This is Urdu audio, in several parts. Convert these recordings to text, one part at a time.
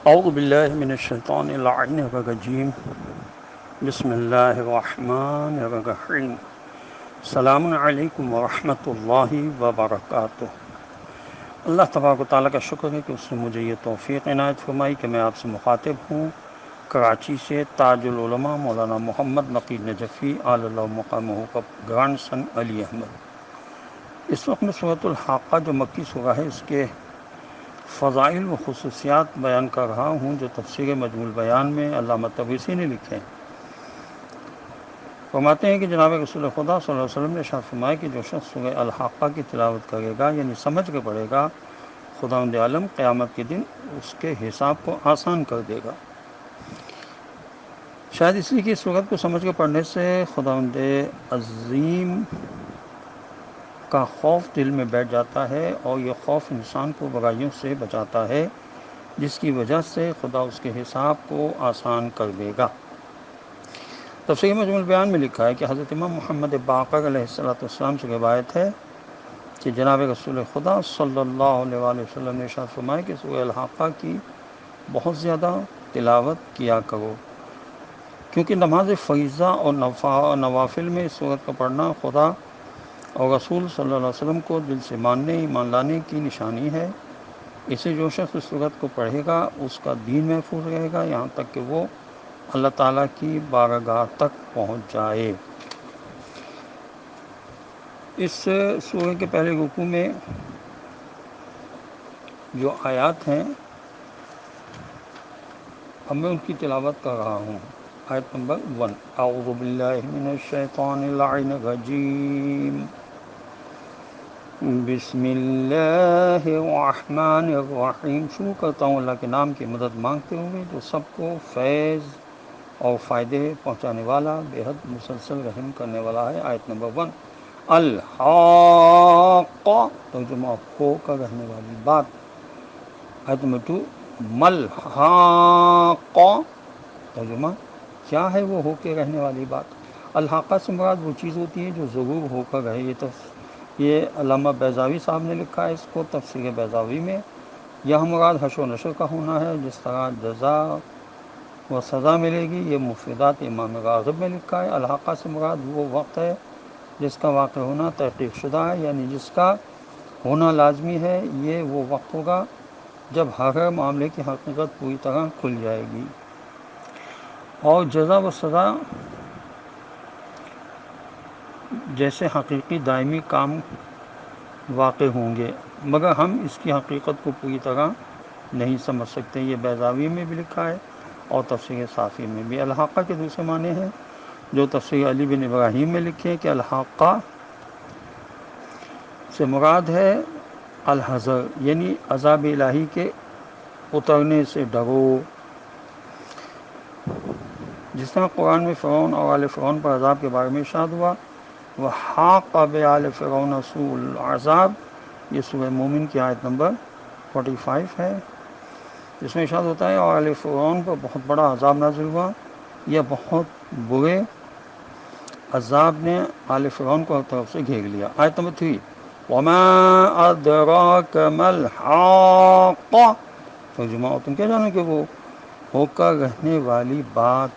اعوذ باللہ من الشیطان اللعین الرجیم بسم اللہ الرحمن الرحیم السلام علیکم ورحمۃ اللہ وبرکاتہ۔ اللہ تبارک و تعالیٰ کا شکر ہے کہ اس نے مجھے یہ توفیق عنایت فرمائی کہ میں آپ سے مخاطب ہوں کراچی سے تاج العلماء مولانا محمد نقی نجفی آل اللہ مقامہ کا گرانڈ سن علی احمد۔ اس وقت میں سورۃ الحاقہ جو مکی سورہ ہے اس کے فضائل و خصوصیات بیان کر رہا ہوں جو تفسیر مجموع البیان میں علامہ طبرسی نے لکھے ہیں۔ فرماتے ہیں کہ جناب رسول خدا صلی اللہ علیہ وسلم نے ارشاد فرمایا کہ جو شخص سورہ الحاقہ کی تلاوت کرے گا یعنی سمجھ کے پڑھے گا، خداوند عالم قیامت کے دن اس کے حساب کو آسان کر دے گا۔ شاید اس لیے کہ اس صورت کو سمجھ کے پڑھنے سے خداوند عظیم کا خوف دل میں بیٹھ جاتا ہے اور یہ خوف انسان کو برائیوں سے بچاتا ہے، جس کی وجہ سے خدا اس کے حساب کو آسان کر دے گا۔ تفسیر مجموع البیان میں لکھا ہے کہ حضرت امام محمد باقر علیہ السلام سے روایت ہے کہ جناب رسول خدا صلی اللہ علیہ وآلہ وسلم نے ارشاد فرمایا کہ سورہ الحاقہ کی بہت زیادہ تلاوت کیا کرو، کیونکہ نماز فریضہ اور نوافل میں اس سورت کا پڑھنا خدا اور رسول صلی اللہ علیہ وسلم کو دل سے ماننے ایمان لانے کی نشانی ہے۔ اسے جو شخص اس صورت کو پڑھے گا اس کا دین محفوظ رہے گا یہاں تک کہ وہ اللہ تعالیٰ کی بارگاہ تک پہنچ جائے۔ اس سورہ کے پہلے رکوع میں جو آیات ہیں اب میں ان کی تلاوت کر رہا ہوں۔ آیت نمبر 1، اعوذ باللہ من الشیطان اللعین الرجیم، بسم اللہ الرحمن الرحیم۔ شروع کرتا ہوں اللہ کے نام کی مدد مانگتے ہوئے جو سب کو فیض اور فائدے پہنچانے والا، بے حد مسلسل رحم کرنے والا ہے۔ آیت نمبر 1، الحاقہ ترجمہ ہو کر رہنے والی بات۔ آیت نمبر 2، ملحاقہ ترجمہ کیا ہے وہ ہو کے رہنے والی بات۔ الحاقہ سے مراد وہ چیز ہوتی ہے جو ضرور ہو کر رہے۔ یہ علامہ بیضاوی صاحب نے لکھا ہے اس کو تفسیر بیضاوی میں۔ یہاں مراد حشر و نشر کا ہونا ہے، جس طرح جزا و سزا ملے گی۔ یہ مفردات امام راغب میں لکھا ہے۔ الحاقہ سے مراد وہ وقت ہے جس کا واقع ہونا تحقیق شدہ ہے، یعنی جس کا ہونا لازمی ہے۔ یہ وہ وقت ہوگا جب ہر معاملے کی حقیقت پوری طرح کھل جائے گی اور جزا و سزا جیسے حقیقی دائمی کام واقع ہوں گے، مگر ہم اس کی حقیقت کو پوری طرح نہیں سمجھ سکتے۔ یہ بیضاوی میں بھی لکھا ہے اور تفسیر صافی میں بھی۔ الحاقہ کے دوسرے معنی ہیں جو تفسیر علی بن ابراہیم میں لکھے کہ الحاقہ سے مراد ہے الحذر، یعنی عذاب الہی کے اترنے سے ڈرو۔ جس طرح قرآن میں فرعون اور آل فرعون پر عذاب کے بارے میں ارشاد ہوا، وَحَاقَ بِآلِ فِرْعَوْنَ سُوءُ الْعَذَابِ، یہ سورہ مومن کی آیت نمبر 45 ہے، جس میں ارشاد ہوتا ہے اور آل فرعون پر بہت بڑا عذاب نازل ہوا، یہ بہت برے عذاب نے آل فرعون کو ہر طرف سے گھیر لیا۔ آیت نمبر 3، وَمَا أَدْرَاكَ مَا الْحَاقَّةُ، ترجمہ اور تم کیا جانو کہ وہ ہو کر رہنے والی بات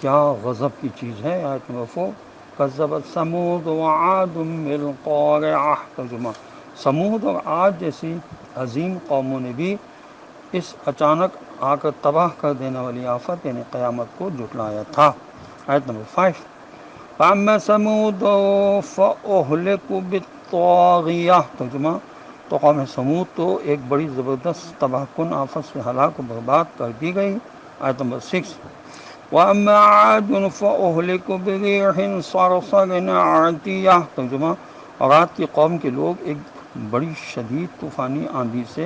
کیا غضب کی چیز ہے۔ آیت نمبر 4، کذبت ثمود وعاد بالقارعہ، ترجمہ سمود اور عاد جیسی عظیم قوموں نے بھی اس اچانک آ کر تباہ کر دینے والی آفت یعنی قیامت کو جھٹلایا تھا۔ آیت نمبر 5، فَأَمَّا ثَمُودُ فَأُهْلِكُوا بِالطَّاغِیَةِ، ترجمہ تو قوم سمود تو ایک بڑی زبردست تباہ کن آفت سے ہلاک و برباد کر دی گئی۔ آیت نمبر 6، وَأَمَّا عَادٌ فَأُهْلِكُوا بِرِيحٍ صَرْصَرٍ عَاتِیَةٍ، ترجمہ اور عاد کی قوم کے لوگ ایک بڑی شدید طوفانی آندھی سے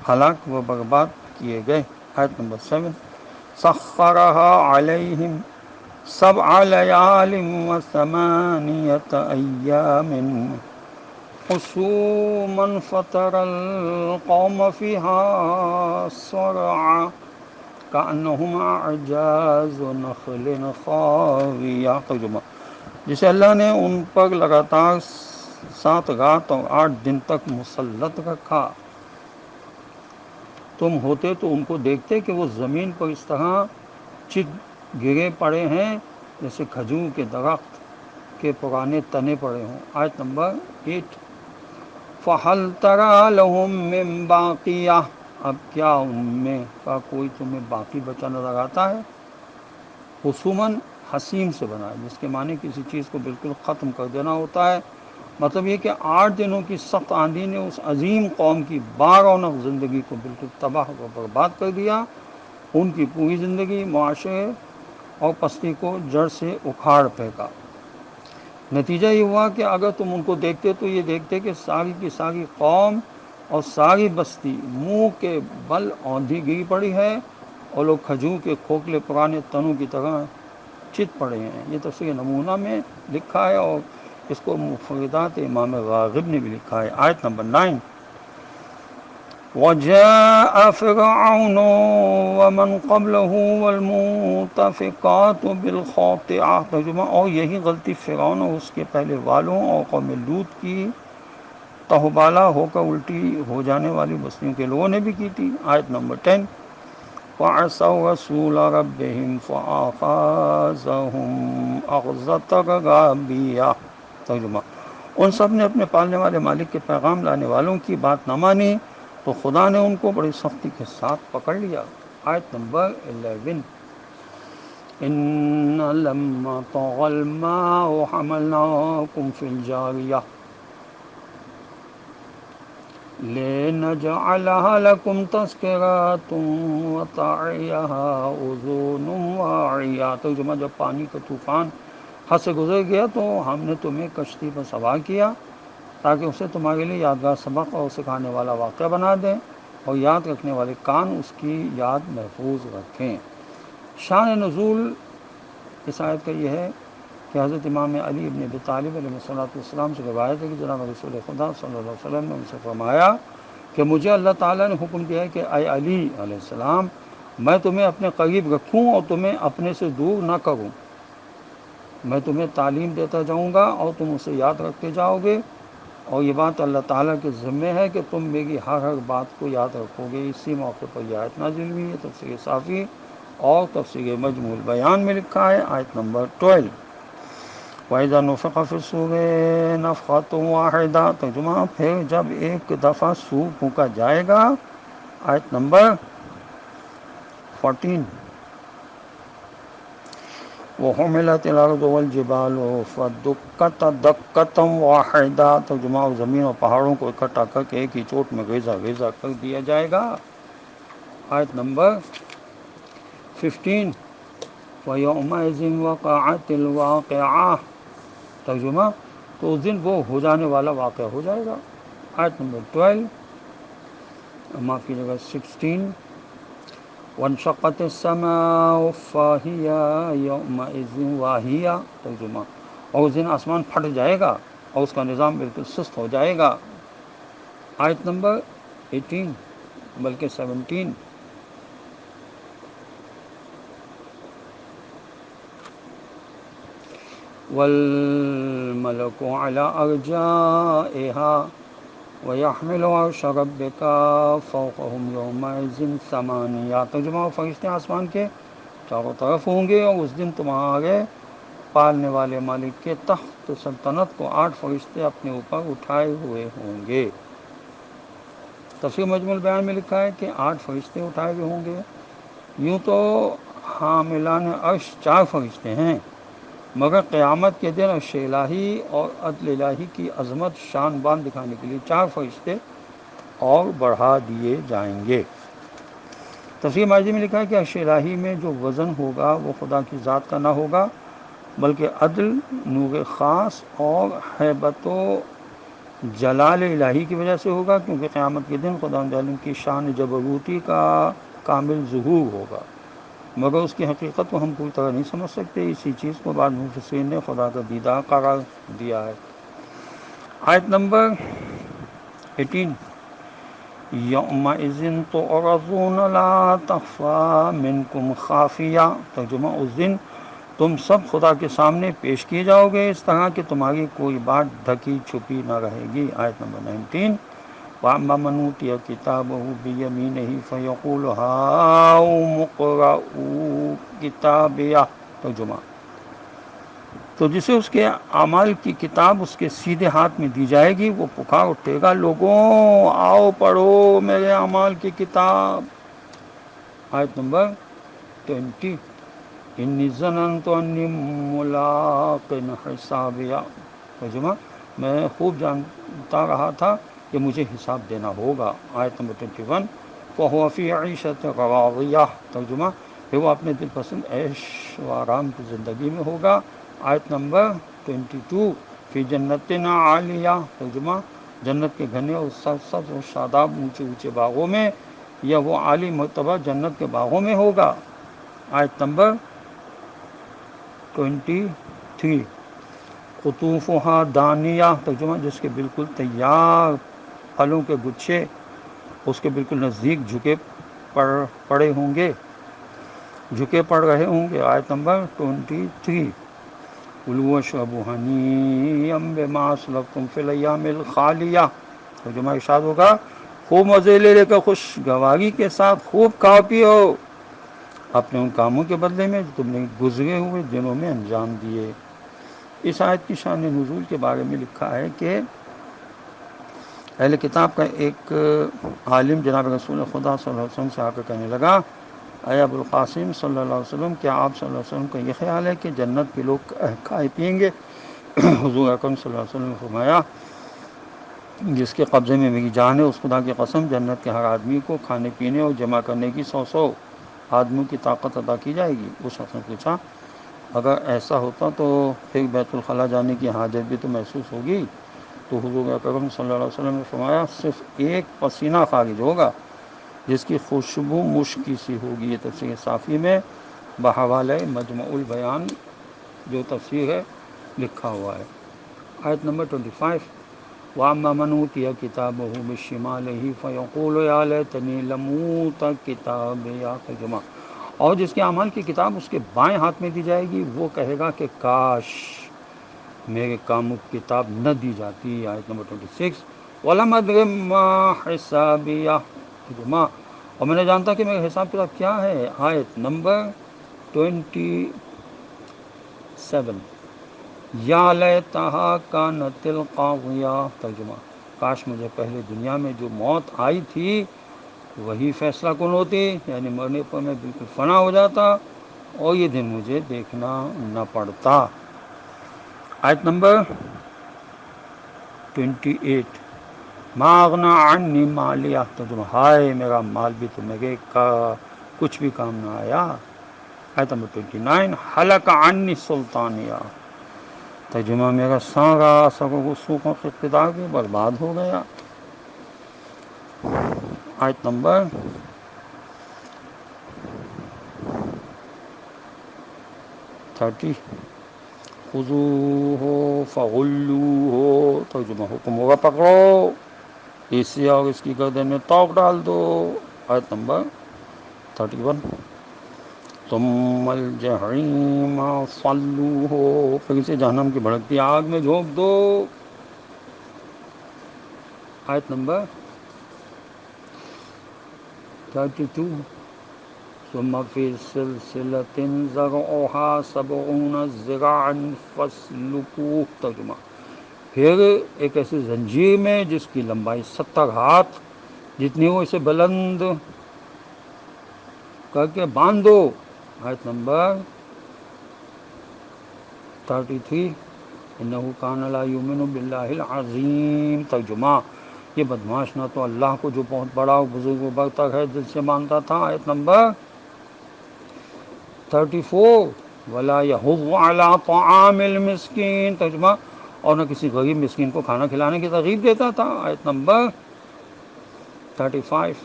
ہلاک و برباد کیے گئے۔ آیت نمبر 7، سَخَّرَهَا عَلَيْهِمْ 7 لَيَالٍ و8 أَيَّامٍ حُسُومًا فَتَرَى الْقَوْمَ فِيهَا صَرْعَىٰ كَأَنَّهُمْ أَعْجَازُ نَخْلٍ خَاوِيَةٍ، ترجمہ جسے اللہ نے ان پر لگاتار 7 رات اور 8 دن تک مسلط رکھا تم ہوتے تو ان کو دیکھتے کہ وہ زمین پر اس طرح چت گرے پڑے ہیں جیسے کھجور کے درخت کے پرانے تنے پڑے ہوں۔ آیت نمبر 8، فَهَلْ تَرَىٰ لَهُم مِّن بَاقِیَةٍ، اب کیا ان میں کا کوئی تمہیں باقی بچا نظر آتا ہے؟ حسوماً حسیم سے بنا ہے، جس کے معنی کسی چیز کو بالکل ختم کر دینا ہوتا ہے۔ مطلب یہ کہ 8 دنوں کی سخت آندھی نے اس عظیم قوم کی بارونق زندگی کو بالکل تباہ و برباد کر دیا، ان کی پوری زندگی، معاشرے اور پستی کو جڑ سے اکھاڑ پھینکا۔ نتیجہ یہ ہوا کہ اگر تم ان کو دیکھتے تو یہ دیکھتے کہ ساری کی ساری قوم اور ساری بستی منہ کے بل اوندھی گری پڑی ہے، اور لوگ کھجور کے کھوکھلے پرانے تنوں کی طرح چت پڑے ہیں۔ یہ تفسیر نمونہ میں لکھا ہے، اور اس کو مفردات امام راغب نے بھی لکھا ہے۔ آیت نمبر 9، وَجَاءَ فِرْعَوْنُ وَمَنْ قَبْلَهُ وَالْمُؤْتَفِكَاتُ بِالْخَاطِئَةِ، ترجمہ، اور یہی غلطی فرعون اور اس کے پہلے والوں اور قوم لوط کی تہبالہ ہو کر الٹی ہو جانے والی بستیوں کے لوگوں نے بھی کی تھی۔ آیت نمبر 10، وَعَصَوْا رَسُولَ رَبِّهِمْ فَأَخَذَهُمْ أَخْذَةً رَابِيَةً، ترجمہ، ان سب نے اپنے پالنے والے مالک کے پیغام لانے والوں کی بات نہ مانی تو خدا نے ان کو بڑی سختی کے ساتھ پکڑ لیا۔ آیت نمبر 11، إِنَّ لَمَّا طَغَى الْمَاءُ حَمَلْنَاكُمْ فِي الْجَارِيَةِ لِنَجْعَلَهَا لَكُمْ تَذْكِرَةً وَتَعِيَهَا أُذُنٌ وَاعِيَةٌ، ترجمہ، جب پانی کا طوفان حد سے گزر گیا تو ہم نے تمہیں کشتی پر سوار کیا تاکہ اسے تمہارے لیے یادگار سبق اور سکھانے والا واقعہ بنا دیں، اور یاد رکھنے والے کان اس کی یاد محفوظ رکھیں۔ شان نزول اس آیت کا یہ ہے کہ حضرت امام علی ابن ابی طالب علیہ السلام سے روایت ہے کہ جناب رسول خدا صلی اللہ علیہ وسلم نے ان سے فرمایا کہ مجھے اللہ تعالیٰ نے حکم دیا ہے کہ اے علی علیہ السلام، میں تمہیں اپنے قریب رکھوں اور تمہیں اپنے سے دور نہ کروں۔ میں تمہیں تعلیم دیتا جاؤں گا اور تم اسے یاد رکھتے جاؤ گے، اور یہ بات اللہ تعالیٰ کے ذمے ہے کہ تم میری ہر بات کو یاد رکھو گے۔ اسی موقع پر یہ آیت نازل ہوئی ہے۔ تفسیر صافی اور تفسیر مجموع البیان میں لکھا ہے۔ آیت نمبر 12، وَإِذَا نُفِخَ فِي الصُّورِ نَفْخَةٌ وَاحِدَةٌ، ترجمہ، پھر جب ایک دفعہ سور پھونکا جائے گا۔ آیت نمبر 14، وَحُمِلَتِ الْأَرْضُ وَالْجِبَالُ فَدُكَّتَا دَكَّةً وَاحِدَةً، ترجمہ، اور زمین اور پہاڑوں کو اکٹھا کر کے ایک ہی چوٹ میں ریزہ ریزہ کر دیا جائے گا۔ آیت نمبر 15، وَيَوْمَئِذٍ وَقَعَتِ الْوَاقِعَةُ، ترجمہ، تو اس دن وہ ہو جانے والا واقعہ ہو جائے گا۔ آیت نمبر 12، معاف کیجیے گا 16، وَانشَقَّتِ السَّمَاءُ فَهِيَ يَوْمَئِذٍ وَاهِيَةٌ، ترجمہ، اور اس دن آسمان پھٹ جائے گا اور اس کا نظام بالکل سست ہو جائے گا۔ آیت نمبر 18 بلکہ 17، وَالْمَلَكُ عَلَىٰ أَرْجَائِهَا وَيَحْمِلُ عَرْشَ رَبِّكَ فَوْقَهُمْ يَوْمَئِذٍ ثَمَانِيَةٌ، ترجمہ، فرشتے آسمان کے چاروں طرف ہوں گے، اور اس دن تمہارے پالنے والے مالک کے تخت سلطنت کو 8 فرشتے اپنے اوپر اٹھائے ہوئے ہوں گے۔ تفسیر مجموع البیان میں لکھا ہے کہ 8 فرشتے اٹھائے ہوئے ہوں گے۔ یوں تو حاملان عرش 4 فرشتے ہیں، مگر قیامت کے دن عرش الہی اور عدل الہی کی عظمت شان بان دکھانے کے لیے 4 فرشتے اور بڑھا دیے جائیں گے۔ تفسیر ماجدی میں لکھا ہے کہ عرش الہی میں جو وزن ہوگا وہ خدا کی ذات کا نہ ہوگا، بلکہ عدل، نور خاص اور ہیبت و جلال الہی کی وجہ سے ہوگا، کیونکہ قیامت کے دن خداوند عالم کی شان جبروتی کا کامل ظہور ہوگا، مگر اس کی حقیقت کو ہم پوری طرح نہیں سمجھ سکتے۔ اسی چیز کو بعض مفسرین نے خدا کا دیدار قرار دیا ہے۔ آیت نمبر 18، یومئذ تعرضون لا تخفی منکم خافیہ، ترجمہ، اس دن تم سب خدا کے سامنے پیش کیے جاؤ گے اس طرح کہ تمہاری کوئی بات ڈھکی چھپی نہ رہے گی۔ آیت نمبر 19، وَأَمَّا مَنْ أُوتِيَ كِتَابَهُ بِيَمِينِهِ فَيَقُولُ هَاؤُمُ اقْرَءُوا کتابیہ۔ ترجمہ، تو جسے اس کے اعمال کی کتاب اس کے سیدھے ہاتھ میں دی جائے گی وہ پکار اٹھے گا، لوگوں آؤ پڑھو میرے اعمال کی کتاب۔ آیت نمبر 20، انی ظننت انی ملاق حسابیہ۔ ترجمہ، میں خوب جانتا رہا تھا کہ مجھے حساب دینا ہوگا۔ آیت نمبر 21، فَهُوَ فِي عِیشَةٍ رَاضِیَہ۔ ترجمہ، پھر وہ اپنے دل پسند عیش و آرام کی زندگی میں ہوگا۔ آیت نمبر 22، فی جنت عالیہ۔ ترجمہ، جنت کے گھنے اور سبز و شاداب اونچے اونچے باغوں میں، یا وہ عالی مرتبہ جنت کے باغوں میں ہوگا۔ آیت نمبر 23، قطوفہا دانیہ۔ ترجمہ، جس کے بالکل تیار پھلوں کے گچھے اس کے بالکل نزدیک جھکے پڑے ہوں گے، جھکے پڑ رہے ہوں گے۔ آیت نمبر 23، کُلُوا واشربوا ہنیئا بما اسلفتم فی الایام الخالیہ۔ ترجمہ ارشاد ہوگا، خوب مزے لے کر خوشگواری کے ساتھ خوب کھاؤ پیو اپنے ان کاموں کے بدلے میں جو تم نے گزرے ہوئے دنوں میں انجام دیے۔ اس آیت کی شان نزول کے بارے میں لکھا ہے کہ اہل کتاب کا ایک عالم جناب رسول خدا صلی اللہ علیہ وسلم سے آ کر کہنے لگا، اے ابو القاسم صلی اللہ علیہ وسلم، کیا آپ صلی اللہ علیہ وسلم کا یہ خیال ہے کہ جنت کے لوگ کھائے پئیں گے؟ حضور اکرم صلی اللہ علیہ وسلم نے فرمایا، جس کے قبضے میں میری جان ہے اس خدا کی قسم، جنت کے ہر آدمی کو کھانے پینے اور جمع کرنے کی 100 آدمیوں کی طاقت عطا کی جائے گی۔ اس شخص نے پوچھا، اگر ایسا ہوتا تو پھر بیت الخلاء جانے کی حاجت بھی تو محسوس ہوگی؟ تو حضور اکرم صلی اللہ علیہ وسلم نے فرمایا، صرف ایک پسینہ خارج ہوگا جس کی خوشبو مشک کی سی ہوگی۔ یہ تفسیر صافی میں بحوالہ مجمع البیان جو تفسیر ہے لکھا ہوا ہے۔ آیت نمبر 25، وَأَمَّا مَنْ أُوتِیَ کِتَابَهُ بِشِمَالِهِ فَیَقُولُ یَا لیتنی لَمْ أُوتَ کِتَابِیَہ۔ ترجمہ، اور جس کے اعمال کی کتاب اس کے بائیں ہاتھ میں دی جائے گی وہ کہے گا کہ کاش میرے کاموں کی کتاب نہ دی جاتی۔ آیت نمبر 26، وَلَمْ أَدْرِ مَا حِسَابِیَہ۔ ترجمہ، اور میں نے جانتا کہ میرا حساب کتاب کیا ہے۔ آیت نمبر 27، یا لیتہا کانت القاضیہ۔ ترجمہ، کاش مجھے پہلے دنیا میں جو موت آئی تھی وہی فیصلہ کن ہوتی، یعنی مرنے پر میں بالکل فنا ہو جاتا اور یہ دن مجھے دیکھنا نہ پڑتا۔ آیت نمبر 28، ما اغنی عنی مالیہ۔ ترجمہ، ہائے میرا مال بھی تو میرے کا کچھ بھی کام نہ آیا۔ آیت نمبر 29، ہلک عنی سلطانیہ۔ ترجمہ، میرا سارا اثر و رسوخ و اقتدار بھی برباد ہو گیا۔ آیت نمبر 30، خذوہ فغلوہ۔ ترجمہ، حکم ہوگا پکڑو اسے اور اس کی گردن میں توق ڈال دو۔ آیت نمبر 31، ثم الجحیم صلوہ۔ پھر اسے جہنم کی بھڑکتی آگ میں جھونک دو۔ آیت نمبر 32، ثم فی سلسلۃ ذرعها 70 ذراعا فاسلکوہ۔ ترجمہ، پھر ایک ایسی زنجیر میں جس کی لمبائی 70 ہاتھ جتنی ہو اسے بلند کر کے باندھ دو۔ آیت نمبر 33، انہ کان لا یؤمن باللہ العظیم۔ ترجمہ، یہ بدمعاش نہ تو اللہ کو جو بہت بڑا و بزرگ و برتر ہے دل سے مانتا تھا۔ آیت نمبر 34، ولا یحض علی طعام المسکین۔ ترجمہ، اور نہ کسی غریب مسکین کو کھانا کھلانے کی ترغیب دیتا تھا۔ آیت نمبر 35،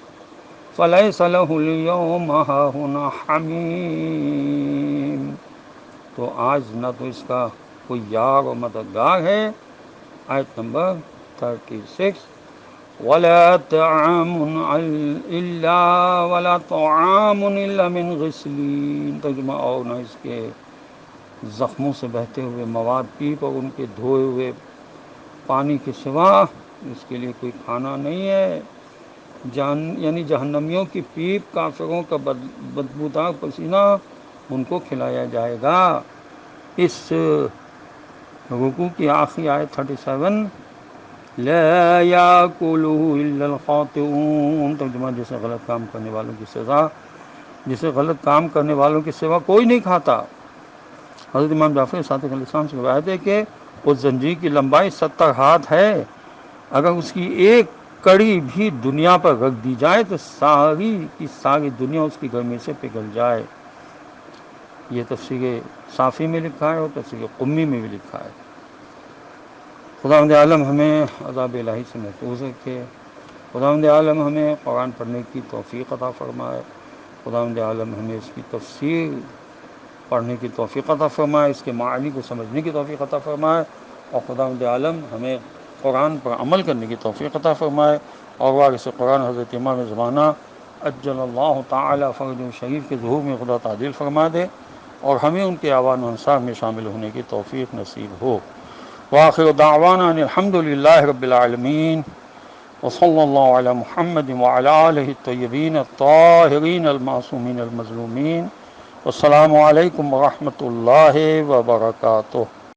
فلیس لہ اليوم ہاہنا حمیم۔ تو آج نہ تو اس کا کوئی یار و مددگار ہے۔ آیت نمبر 36، ولا طعام الا من غسلین۔ ترجمہ، اور نہ اس کے زخموں سے بہتے ہوئے مواد پیپ اور ان کے دھوئے ہوئے پانی کے سوا اس کے لیے کوئی کھانا نہیں ہے. یعنی جہنمیوں کی پیپ، کافروں کا بدبودار پسینہ ان کو کھلایا جائے گا. اس رکوع کی آخری آیت 37 لا یاکلہ الا الخاطئون، ترجمہ جیسے غلط کام کرنے والوں کی سزا، جسے غلط کام کرنے والوں کے سوا کوئی نہیں کھاتا. حضرت امام جعفر صادق علیہ السلام سے روایت ہے کہ اس زنجیر کی لمبائی 70 ہاتھ ہے. اگر اس کی ایک کڑی بھی دنیا پر رکھ دی جائے تو ساری کی ساری دنیا اس کی گرمی سے پگھل جائے. یہ تفسیر صافی میں لکھا ہے اور تفسیر قمی میں بھی لکھا ہے. خداوند عالم ہمیں عذاب الہی سے محفوظ رکھے. خداوند عالم ہمیں قرآن پڑھنے کی توفیق عطا فرمائے. خداوند عالم ہمیں اس کی تفسیر پڑھنے کی توفیق عطا فرمائے، اس کے معانی کو سمجھنے کی توفیق عطا فرمائے، اور خداوند عالم ہمیں قرآن پر عمل کرنے کی توفیق عطا فرمائے. اور وارث قرآن حضرت امام زمانہ عجل اللہ تعالی فرج شریف کے ظہور میں خدا تعدیل فرما دے، اور ہمیں ان کے اعوان و انصار میں شامل ہونے کی توفیق نصیب ہو. وآخر دعوانا ان الحمد للہ رب العالمین، وصلی اللہ علی محمد وعلی آلہ الطیبین الطاہرین المعصومین المظلومین. والسلام علیکم ورحمۃ اللہ وبرکاتہ.